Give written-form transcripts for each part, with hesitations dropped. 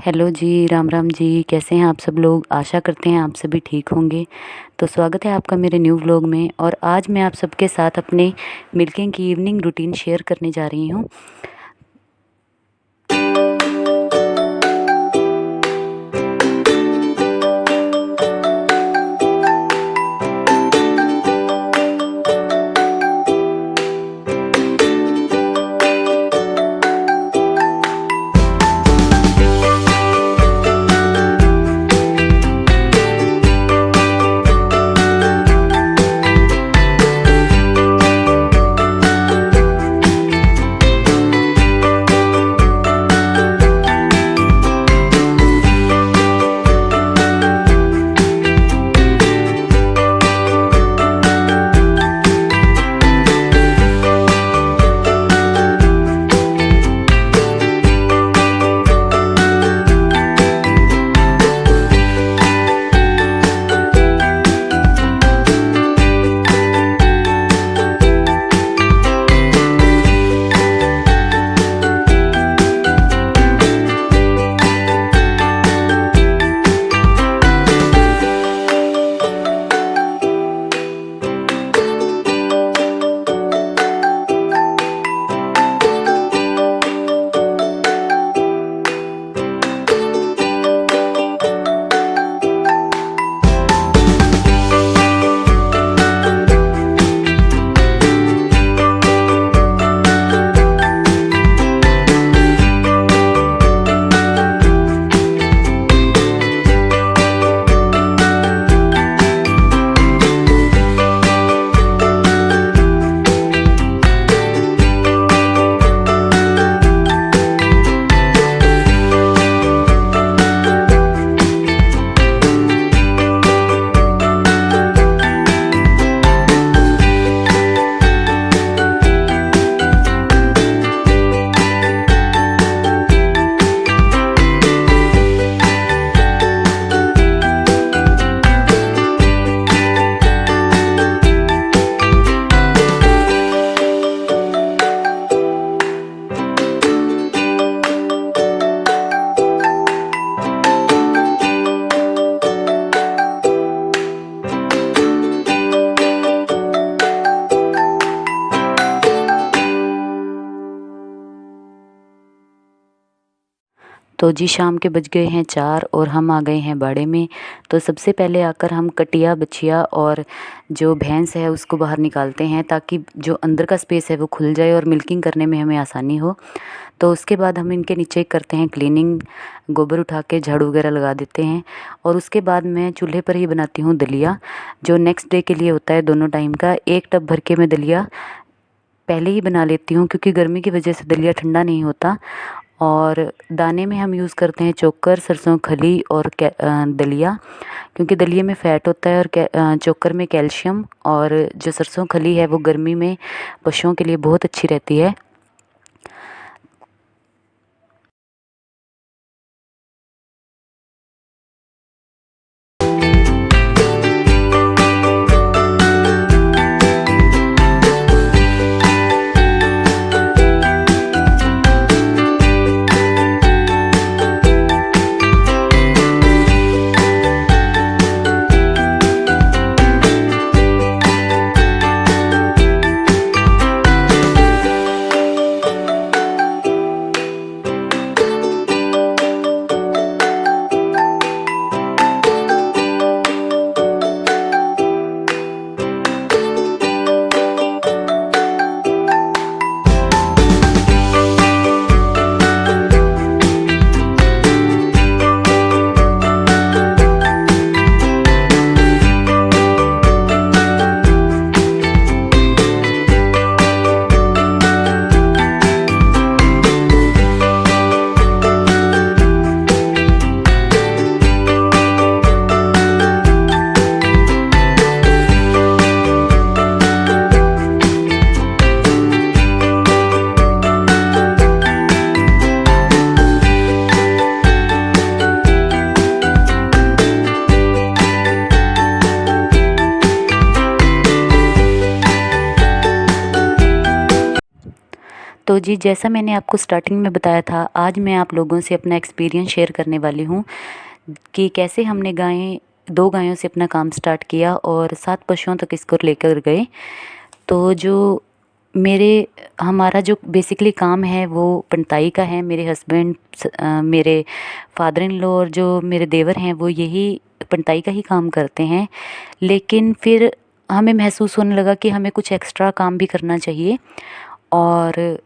Hello जी, राम राम जी। कैसे हैं आप सब लोग? आशा करते हैं आप सभी ठीक होंगे। तो स्वागत है आपका मेरे न्यू व्लॉग में। और आज मैं आप सबके साथ अपने मिल्किंग की इवनिंग रूटीन शेयर करने जा रही हूँ। तो जी शाम के बज गए हैं 4 और हम आ गए हैं बाड़े में। तो सबसे पहले आकर हम कटिया बछिया और जो भैंस है उसको बाहर निकालते हैं, ताकि जो अंदर का स्पेस है वो खुल जाए और मिल्किंग करने में हमें आसानी हो। तो उसके बाद हम इनके नीचे करते हैं क्लीनिंग, गोबर उठा के झाड़ू वगैरह लगा देते हैं। और उसके बाद मैं चूल्हे पर ही बनाती हूँ दलिया, जो नेक्स्ट डे के लिए होता है दोनों टाइम का। 1 टब भर के मैं दलिया पहले ही बना लेती हूँ, क्योंकि गर्मी की वजह से दलिया ठंडा नहीं होता। और दाने में हम यूज़ करते हैं चोकर, सरसों खली और दलिया, क्योंकि दलिए में फ़ैट होता है और चोकर में कैल्शियम। और जो सरसों खली है वो गर्मी में पशुओं के लिए बहुत अच्छी रहती है। तो जी, जैसा मैंने आपको स्टार्टिंग में बताया था, आज मैं आप लोगों से अपना एक्सपीरियंस शेयर करने वाली हूँ कि कैसे हमने 2 गायों से अपना काम स्टार्ट किया और 7 पशुओं तक इसको लेकर गए। तो जो मेरे हमारा जो बेसिकली काम है वो पंटाई का है। मेरे हस्बैंड, मेरे फादर इन लॉ और जो मेरे देवर हैं वो यही पंटाई का ही काम करते हैं। लेकिन फिर हमें महसूस होने लगा कि हमें कुछ एक्स्ट्रा काम भी करना चाहिए और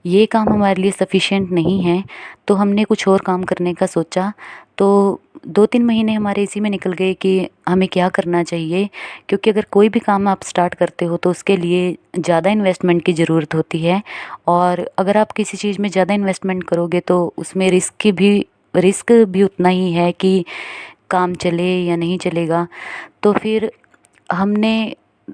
ये काम हमारे लिए सफ़िशिएंट नहीं है, तो हमने कुछ और काम करने का सोचा। तो 2-3 महीने हमारे इसी में निकल गए कि हमें क्या करना चाहिए, क्योंकि अगर कोई भी काम आप स्टार्ट करते हो तो उसके लिए ज़्यादा इन्वेस्टमेंट की ज़रूरत होती है और अगर आप किसी चीज़ में ज़्यादा इन्वेस्टमेंट करोगे तो उसमें रिस्क भी उतना ही है कि काम चले या नहीं चलेगा। तो फिर हमने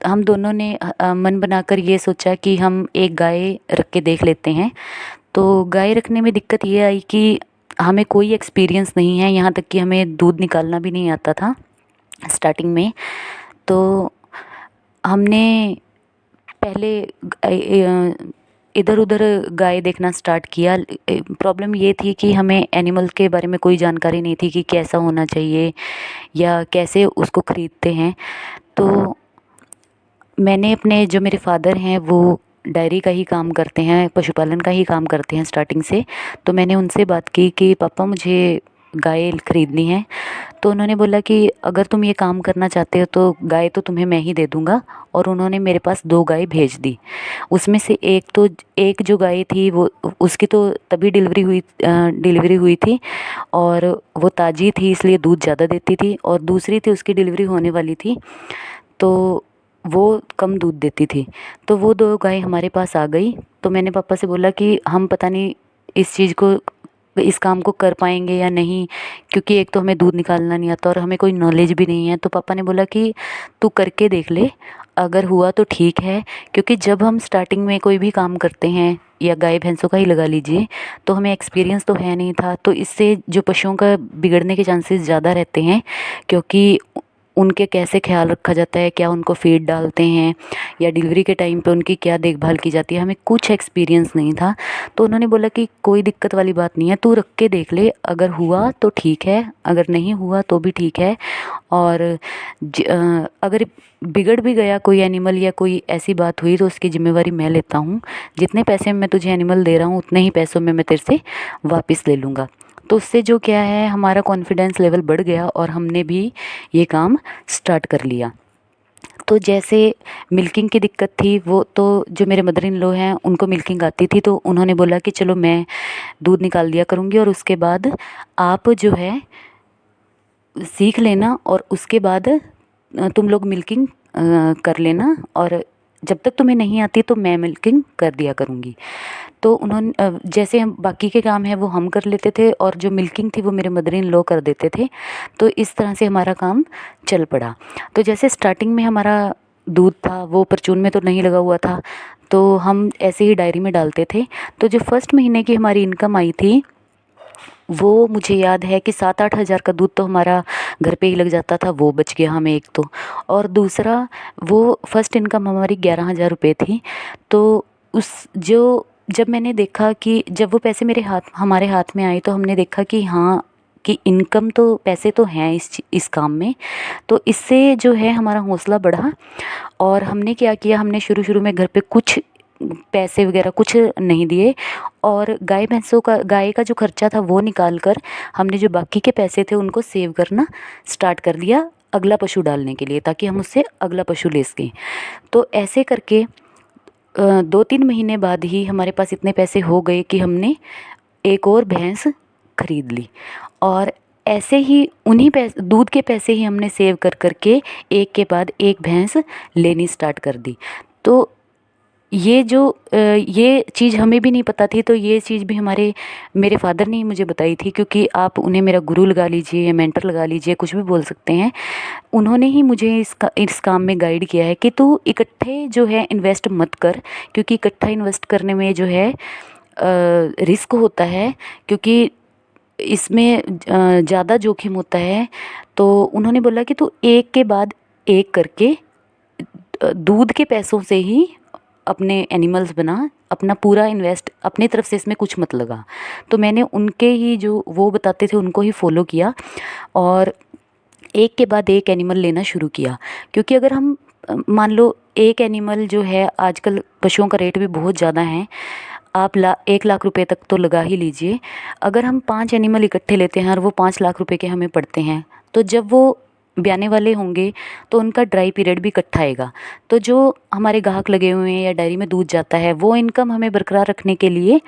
हम दोनों ने मन बनाकर ये सोचा कि हम एक गाय रख के देख लेते हैं। तो गाय रखने में दिक्कत ये आई कि हमें कोई एक्सपीरियंस नहीं है, यहाँ तक कि हमें दूध निकालना भी नहीं आता था स्टार्टिंग में। तो हमने पहले इधर उधर गाय देखना स्टार्ट किया। प्रॉब्लम ये थी कि हमें एनिमल के बारे में कोई जानकारी नहीं थी कि कैसा होना चाहिए या कैसे उसको ख़रीदते हैं। तो मैंने अपने जो मेरे फादर हैं वो डायरी का ही काम करते हैं, पशुपालन का ही काम करते हैं स्टार्टिंग से। तो मैंने उनसे बात की कि पापा मुझे गाय ख़रीदनी है। तो उन्होंने बोला कि अगर तुम ये काम करना चाहते हो तो गाय तो तुम्हें मैं ही दे दूँगा। और उन्होंने मेरे पास 2 गाय भेज दी। उसमें से एक जो गाय थी वो उसकी तो तभी डिलीवरी हुई थी और वो ताज़ी थी इसलिए दूध ज़्यादा देती थी, और दूसरी थी उसकी डिलीवरी होने वाली थी तो वो कम दूध देती थी। तो वो 2 गाय हमारे पास आ गई। तो मैंने पापा से बोला कि हम पता नहीं इस काम को कर पाएंगे या नहीं, क्योंकि एक तो हमें दूध निकालना नहीं आता और हमें कोई नॉलेज भी नहीं है। तो पापा ने बोला कि तू करके देख ले, अगर हुआ तो ठीक है। क्योंकि जब हम स्टार्टिंग में कोई भी काम करते हैं या गाय भैंसों का ही लगा लीजिए, तो हमें एक्सपीरियंस तो है नहीं था, तो इससे जो पशुओं का बिगड़ने के चांसेस ज़्यादा रहते हैं, क्योंकि उनके कैसे ख्याल रखा जाता है, क्या उनको फीड डालते हैं या डिलीवरी के टाइम पे उनकी क्या देखभाल की जाती है, हमें कुछ एक्सपीरियंस नहीं था। तो उन्होंने बोला कि कोई दिक्कत वाली बात नहीं है, तू रख के देख ले, अगर हुआ तो ठीक है, अगर नहीं हुआ तो भी ठीक है। और अगर बिगड़ भी गया कोई एनिमल या कोई ऐसी बात हुई तो उसकी ज़िम्मेवारी मैं लेता हूँ। जितने पैसे में मैं तुझे एनिमल दे रहा हूँ उतने ही पैसों में मैं तेरे से वापस ले लूँगा। तो उससे जो क्या है, हमारा कॉन्फिडेंस लेवल बढ़ गया और हमने भी ये काम स्टार्ट कर लिया। तो जैसे मिल्किंग की दिक्कत थी, वो तो जो मेरे मदर इन लॉ हैं उनको मिल्किंग आती थी, तो उन्होंने बोला कि चलो मैं दूध निकाल दिया करूँगी और उसके बाद आप जो है सीख लेना और उसके बाद तुम लोग मिल्किंग कर लेना, और जब तक तुम्हें नहीं आती तो मैं मिल्किंग कर दिया करूँगी। तो जैसे हम बाकी के काम हैं वो हम कर लेते थे और जो मिल्किंग थी वो मेरे मदर इन लॉ कर देते थे। तो इस तरह से हमारा काम चल पड़ा। तो जैसे स्टार्टिंग में हमारा दूध था वो परचून में तो नहीं लगा हुआ था, तो हम ऐसे ही डायरी में डालते थे। तो जो फर्स्ट महीने की हमारी इनकम आई थी वो मुझे याद है कि 7-8 हज़ार का दूध तो हमारा घर पे ही लग जाता था, वो बच गया हमें एक तो। और दूसरा, वो फर्स्ट इनकम हमारी 11,000 रुपये थी। तो जब मैंने देखा कि जब वो पैसे हमारे हाथ में आए तो हमने देखा कि हाँ, कि इनकम तो पैसे तो हैं इस काम में। तो इससे जो है हमारा हौसला बढ़ा और हमने क्या किया, हमने शुरू में घर पे कुछ पैसे वगैरह कुछ नहीं दिए और गाय का जो खर्चा था वो निकाल कर हमने जो बाकी के पैसे थे उनको सेव करना स्टार्ट कर दिया अगला पशु डालने के लिए, ताकि हम उससे अगला पशु ले सकें। तो ऐसे करके 2-3 महीने बाद ही हमारे पास इतने पैसे हो गए कि हमने एक और भैंस खरीद ली। और ऐसे ही उन्हीं दूध के पैसे ही हमने सेव कर करके एक के बाद एक भैंस लेनी स्टार्ट कर दी। तो ये चीज़ हमें भी नहीं पता थी, तो ये चीज़ भी मेरे फादर ने ही मुझे बताई थी, क्योंकि आप उन्हें मेरा गुरु लगा लीजिए या मेंटर लगा लीजिए, कुछ भी बोल सकते हैं। उन्होंने ही मुझे इस काम में गाइड किया है कि तू इकट्ठे जो है इन्वेस्ट मत कर, क्योंकि इकट्ठा इन्वेस्ट करने में जो है रिस्क होता है, क्योंकि इसमें ज़्यादा जोखिम होता है। तो उन्होंने बोला कि तू एक के बाद एक करके दूध के पैसों से ही अपने एनिमल्स बना, अपना पूरा इन्वेस्ट अपनी तरफ से इसमें कुछ मत लगा। तो मैंने उनके ही जो वो बताते थे उनको ही फॉलो किया और एक के बाद एक एनिमल लेना शुरू किया। क्योंकि अगर हम मान लो एक एनिमल जो है, आजकल पशुओं का रेट भी बहुत ज़्यादा है, आप 1 लाख रुपए तक तो लगा ही लीजिए। अगर हम 5 एनिमल इकट्ठे लेते हैं और वो 5 लाख रुपए के हमें पड़ते हैं, तो जब वो ब्याने वाले होंगे तो उनका ड्राई पीरियड भी इकट्ठा आएगा। तो जो हमारे ग्राहक लगे हुए हैं या डेयरी में दूध जाता है, वो इनकम हमें बरकरार रखने के लिए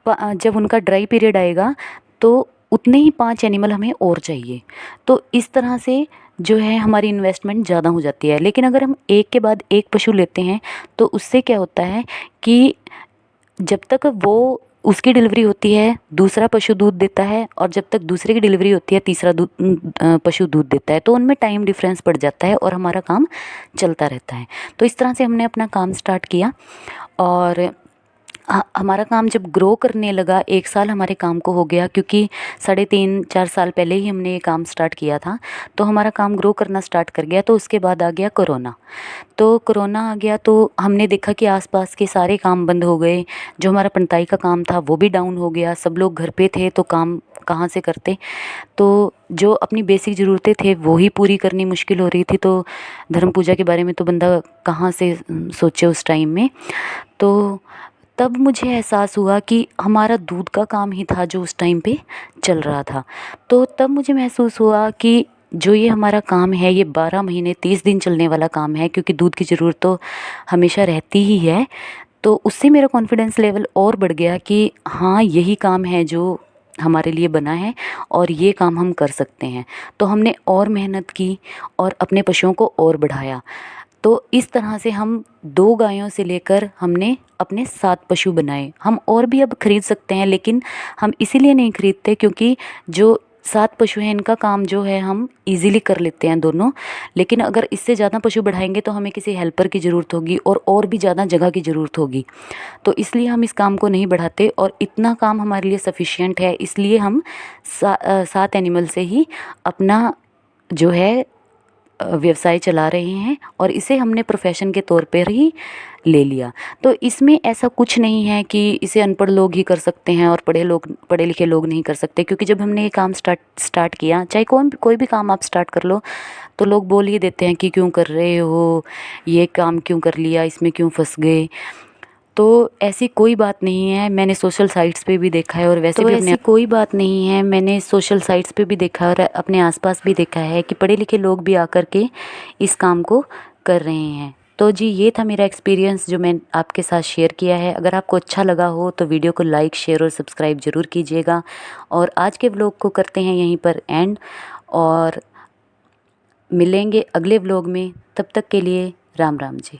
जब उनका ड्राई पीरियड आएगा तो उतने ही 5 एनिमल हमें और चाहिए। तो इस तरह से जो है हमारी इन्वेस्टमेंट ज़्यादा हो जाती है। लेकिन अगर हम एक के बाद एक पशु लेते हैं तो उससे क्या होता है कि जब तक वो उसकी डिलीवरी होती है दूसरा पशु दूध देता है, और जब तक दूसरे की डिलीवरी होती है तीसरा पशु दूध देता है। तो उनमें टाइम डिफरेंस पड़ जाता है और हमारा काम चलता रहता है। तो इस तरह से हमने अपना काम स्टार्ट किया और हमारा काम जब ग्रो करने लगा, 1 साल हमारे काम को हो गया, क्योंकि 3.5-4 साल पहले ही हमने ये काम स्टार्ट किया था। तो हमारा काम ग्रो करना स्टार्ट कर गया। तो उसके बाद आ गया कोरोना। तो कोरोना आ गया तो हमने देखा कि आसपास के सारे काम बंद हो गए। जो हमारा पंताई का काम था वो भी डाउन हो गया। सब लोग घर पे थे तो काम कहाँ से करते। तो जो अपनी बेसिक ज़रूरतें थे वो ही पूरी करनी मुश्किल हो रही थी। तो धर्म पूजा के बारे में तो बंदा कहाँ से सोचे उस टाइम में। तो तब मुझे एहसास हुआ कि हमारा दूध का काम ही था जो उस टाइम पे चल रहा था। तो तब मुझे महसूस हुआ कि जो ये हमारा काम है ये 12 महीने 30 दिन चलने वाला काम है, क्योंकि दूध की ज़रूरत तो हमेशा रहती ही है। तो उससे मेरा कॉन्फिडेंस लेवल और बढ़ गया कि हाँ, यही काम है जो हमारे लिए बना है और ये काम हम कर सकते हैं। तो हमने और मेहनत की और अपने पशुओं को और बढ़ाया। तो इस तरह से हम 2 गायों से लेकर हमने अपने 7 पशु बनाए। हम और भी अब खरीद सकते हैं, लेकिन हम इसीलिए नहीं खरीदते क्योंकि जो 7 पशु हैं इनका काम जो है हम इजीली कर लेते हैं दोनों। लेकिन अगर इससे ज़्यादा पशु बढ़ाएंगे तो हमें किसी हेल्पर की ज़रूरत होगी और भी ज़्यादा जगह की ज़रूरत होगी। तो इसलिए हम इस काम को नहीं बढ़ाते और इतना काम हमारे लिए सफिशिएंट है। इसलिए हम 7 एनिमल से ही अपना जो है व्यवसाय चला रहे हैं और इसे हमने प्रोफेशन के तौर पर ही ले लिया। तो इसमें ऐसा कुछ नहीं है कि इसे अनपढ़ लोग ही कर सकते हैं और पढ़े लिखे लोग नहीं कर सकते। क्योंकि जब हमने ये काम स्टार्ट किया, चाहे कोई भी काम आप स्टार्ट कर लो, तो लोग बोल ही देते हैं कि क्यों कर रहे हो, ये काम क्यों कर लिया, इसमें क्यों फंस गए। तो ऐसी कोई बात नहीं है। मैंने सोशल साइट्स पे भी देखा है और वैसे भी ऐसी कोई बात नहीं है। मैंने सोशल साइट्स पे भी देखा और अपने आसपास भी देखा है कि पढ़े लिखे लोग भी आकर के इस काम को कर रहे हैं। तो जी, ये था मेरा एक्सपीरियंस जो मैं आपके साथ शेयर किया है। अगर आपको अच्छा लगा हो तो वीडियो को लाइक, शेयर और सब्सक्राइब ज़रूर कीजिएगा। और आज के व्लॉग को करते हैं यहीं पर एंड और मिलेंगे अगले व्लॉग में। तब तक के लिए राम राम जी।